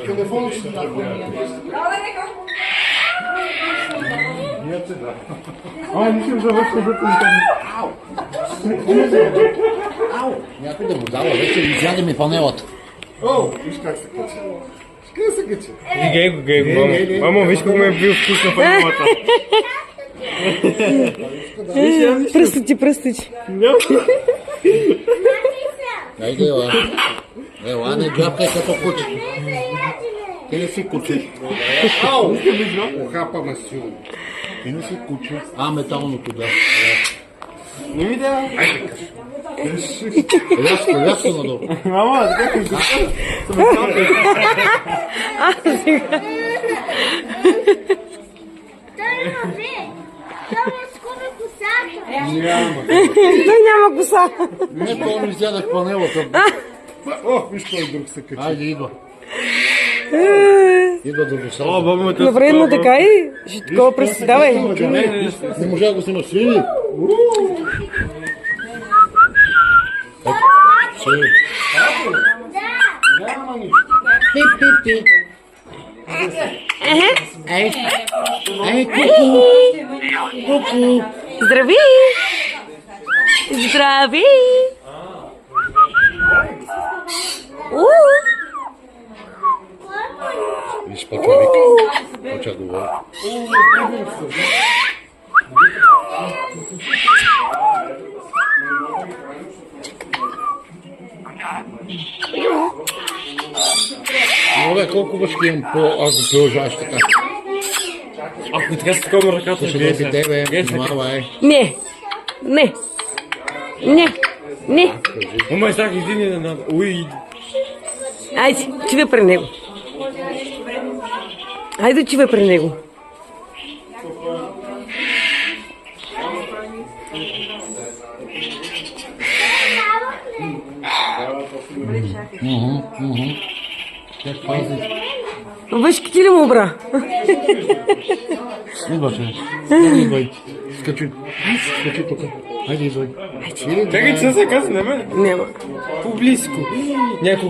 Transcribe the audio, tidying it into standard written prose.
Телефон ще да. Мислим за вътре да Ау! Ау! Някой да му дава, вече изяде ми панелата. О, виж как се качи. Как се качи? Гей го, мамо. Мамо, виж как ме е бил вкус на панелата. Пръстичи. Айде, ела. Ела, не глапкай като куче. Ти не си куче. Ау! Охапа ме силно. Ти не си куче. Металното да. Не ми да. Лясно надолу. Мама, така към куче. Сега. Той няма коса. Не, това ми изядах панелата. О, виж кой друг се качи. Айде, идва. Идва да го сълза. Направи му така и ще такова пръсти. Давай. Не можа да го снимаш. Сини. Сини. Пи. Ей, ку-ку. Здрави! Здрави! Виж, почва вика. Почва говори. Бе, колко башки имам ако продължаваш така? Ако така с такова ръката Ще да тебе, внимавай. Не. Мама, чак един на... Уй. Айде, чиве при него. Айде, чиве при него. Как пази? Въшките ли му обра? Идваше. Идвай. Скачи тук. Хайде, идвай. Чакай, че се казва на мен. Няма. По-близко. Някога